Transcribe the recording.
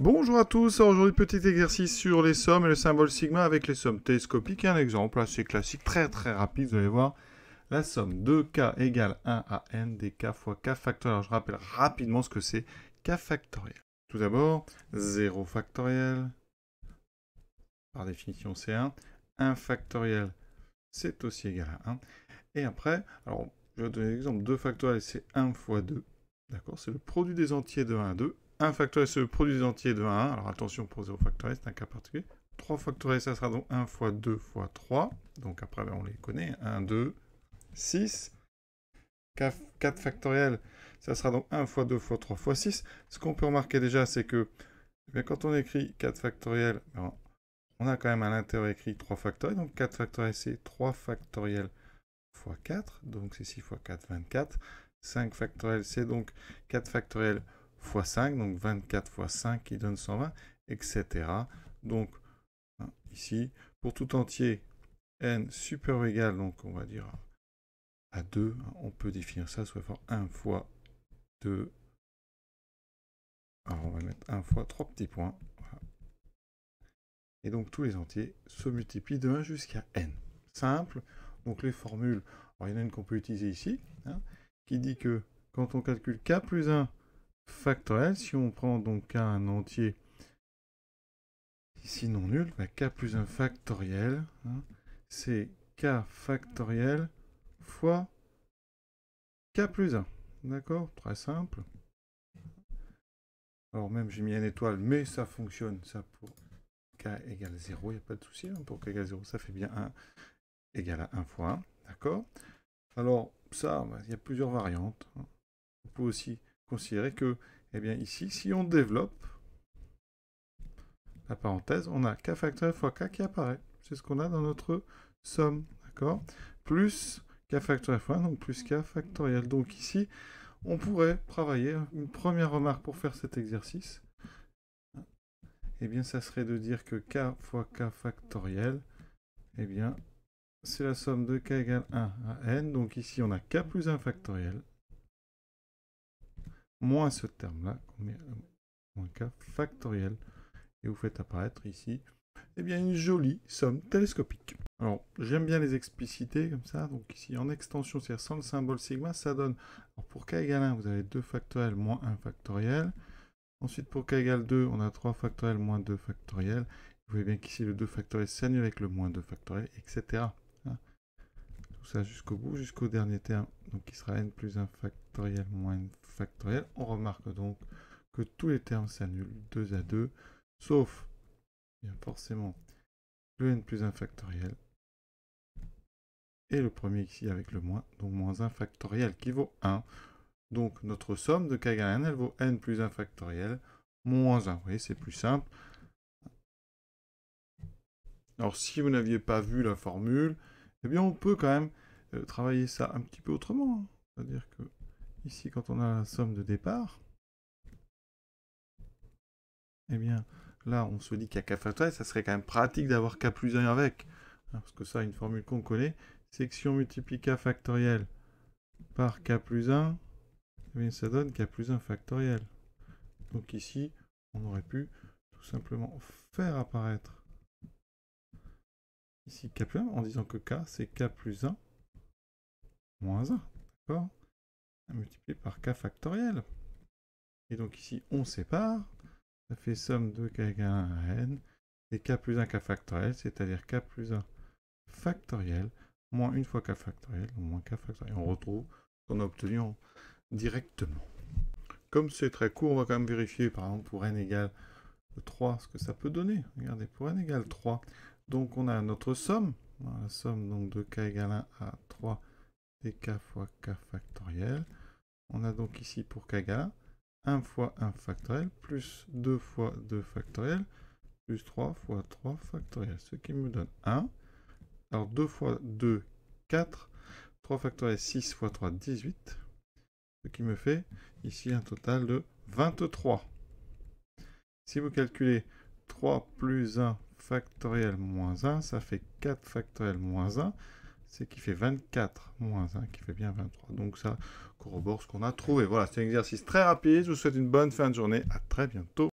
Bonjour à tous, alors aujourd'hui petit exercice sur les sommes et le symbole sigma avec les sommes télescopiques. Un exemple assez classique, très rapide, vous allez voir. La somme de k égale 1 à n des k fois k factoriel. Alors je rappelle rapidement ce que c'est k factoriel. Tout d'abord, 0 factoriel, par définition c'est 1. 1 factoriel, c'est aussi égal à 1. Et après, alors je vais donner l'exemple, 2 factoriel c'est 1 fois 2. D'accord, c'est le produit des entiers de 1 à 2. 1 factoriel, c'est le produit des entiers de 1 à 1. Alors attention pour 0 factoriel, c'est un cas particulier. 3 factoriel, ça sera donc 1 fois 2 fois 3. Donc après, on les connaît. 1, 2, 6. 4 factoriel, ça sera donc 1 fois 2 fois 3 fois 6. Ce qu'on peut remarquer déjà, c'est que quand on écrit 4 factoriel, on a quand même à l'intérieur écrit 3 factoriel. Donc 4 factoriel, c'est 3 factoriel fois 4. Donc c'est 6 fois 4, 24. 5 factoriel, c'est donc 4 factoriel fois 5, donc 24 fois 5 qui donne 120, etc. Donc, ici, pour tout entier, n supérieur ou égal, donc on va dire à 2, on peut définir ça sous la forme 1 fois 2. Alors, on va mettre 1 fois 3 petits points. Voilà. Et donc, tous les entiers se multiplient de 1 jusqu'à n. Simple. Donc, les formules, alors, il y en a une qu'on peut utiliser ici, qui dit que quand on calcule k plus 1 factoriel, si on prend donc k un entier ici non nul, k plus 1 factoriel, c'est k factoriel fois k plus 1. D'accord? Très simple. Alors même j'ai mis une étoile, mais ça fonctionne, ça pour k égale 0, il n'y a pas de souci. Pour k égale 0, ça fait bien 1 égale à 1 fois 1. D'accord? Alors ça, il y a plusieurs variantes. On peut aussi considérer que, eh bien ici, si on développe la parenthèse, on a k factoriel fois k qui apparaît. C'est ce qu'on a dans notre somme, d'accord? Plus k factoriel fois 1, donc plus k factoriel. Donc ici, on pourrait travailler une première remarque pour faire cet exercice. Eh bien, ça serait de dire que k fois k factoriel, eh bien, c'est la somme de k égale 1 à n. Donc ici, on a k plus 1 factoriel, moins ce terme-là, moins k factoriel. Et vous faites apparaître ici, eh bien, une jolie somme télescopique. Alors, j'aime bien les expliciter comme ça. Donc ici, en extension, c'est-à-dire sans le symbole sigma, ça donne, alors pour k égale 1, vous avez 2 factoriel moins 1 factoriel. Ensuite, pour k égale 2, on a 3 factoriel moins 2 factoriel. Vous voyez bien qu'ici, le 2 factoriel s'annule avec le moins 2 factoriel, etc. Tout ça jusqu'au bout, jusqu'au dernier terme, donc qui sera n plus 1 factoriel moins n factoriel. On remarque donc que tous les termes s'annulent 2 à 2, sauf, bien forcément, le n plus 1 factoriel, et le premier ici avec le moins, donc moins 1 factoriel qui vaut 1. Donc notre somme de k égale 1, elle vaut n plus 1 factoriel moins 1. Vous voyez, c'est plus simple. Alors si vous n'aviez pas vu la formule, eh bien on peut quand même travailler ça un petit peu autrement. C'est-à-dire que ici, quand on a la somme de départ, eh bien là on se dit qu'il y a k factoriel, ça serait quand même pratique d'avoir k plus 1 avec. Parce que ça, une formule qu'on connaît, c'est que si on multiplie k factoriel par k plus 1, eh bien, ça donne k plus 1 factoriel. Donc ici, on aurait pu tout simplement faire apparaître ici k plus 1 en disant que k, c'est k plus 1 moins 1. D'accord? Multiplié par k factoriel. Et donc ici, on sépare. Ça fait somme de k égale 1 à n. Et k plus 1 k factoriel, c'est-à-dire k plus 1 factoriel moins une fois k factoriel, donc moins k factoriel. On retrouve ce qu'on a obtenu directement. Comme c'est très court, on va quand même vérifier, par exemple, pour n égale 3, ce que ça peut donner. Regardez, pour n égale 3, donc on a notre somme. La somme donc, de k égale 1 à 3 dk fois k factoriel. On a donc ici pour k égale 1 fois 1 factoriel, plus 2 fois 2 factoriel, plus 3 fois 3 factoriel, ce qui me donne 1. Alors 2 fois 2, 4. 3 factoriel, 6 fois 3, 18. Ce qui me fait ici un total de 23. Si vous calculez 3 plus 1 factoriel moins 1, ça fait 4 factoriel moins 1. C'est qui fait 24 moins 1, qui fait bien 23. Donc ça corrobore ce qu'on a trouvé. Voilà, c'est un exercice très rapide. Je vous souhaite une bonne fin de journée. À très bientôt.